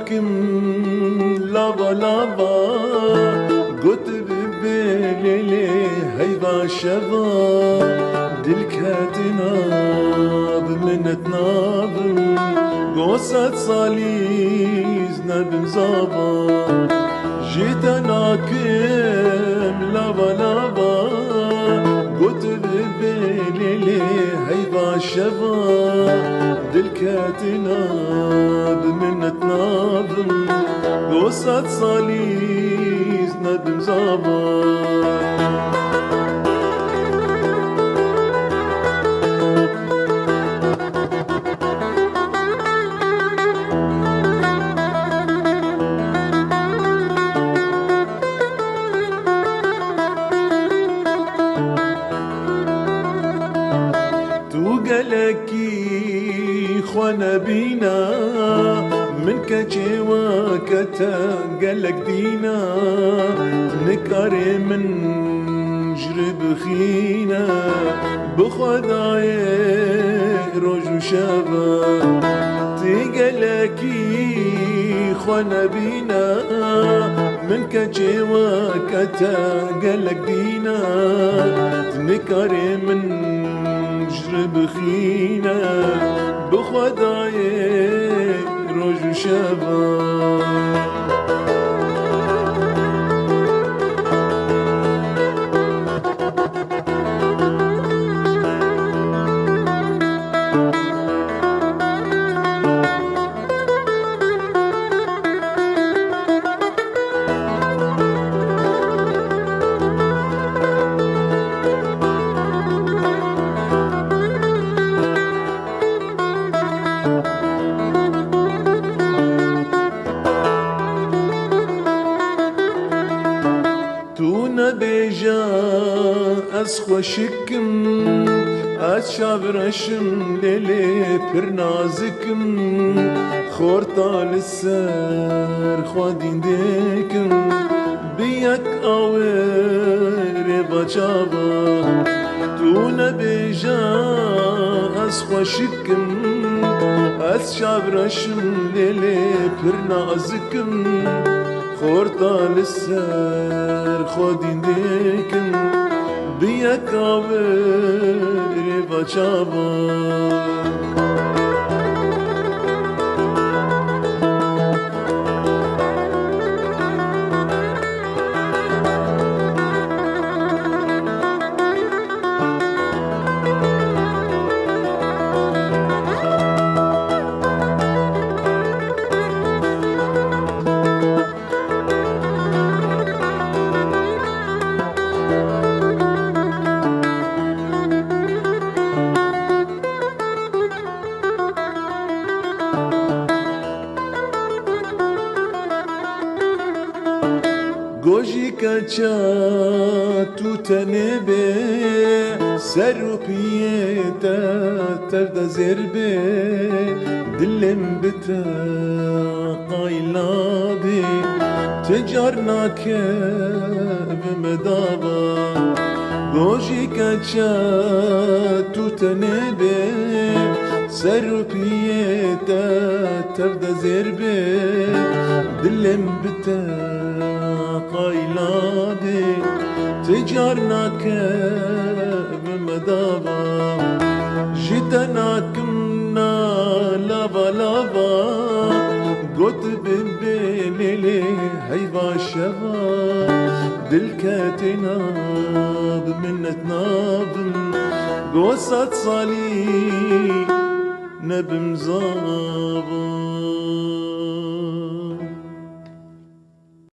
ناكم لابا لابا قلت ببالي هيبا شبا دلكاتنا بمنتنا قوسات صاليز نبم زابا جيت ناكم لابا لابا قلت ببالي هيبا شبا دلكاتنا بمنتنا قوسات صاليز نبم زابا قالكي خوانا بينا من كجي وكتا قالك دينا نكاري من جرب خينا بخداي رجو شابا تقالكي خوانا بينا من كجي وكتا قالك دينا نكاري من بخينا بخداي روج شباب بيجا از خوشکم از شابرشم لیلی پر نازکم خورتا لسر خودین دیکم بیک آور بچابا تو نبیجا از خوشکم از شابرشم لیلی پر نازکم خورتا لسر خودین دیکم بیک آوری بچابا گوشی کچا تو تنبه سر و پیتا ترد زربه دلم بتا قایلابی تجار ناکه بمدابا گوشی کچا تو تنبه سر و پیتا ترد زربه دلم بتا قايلادي تجارناك بمدابا جيتناكمنا لابا لابا قلت ببالي هيبا شبا دلكاتنا بمنتنا قوسات صالي نبم زابا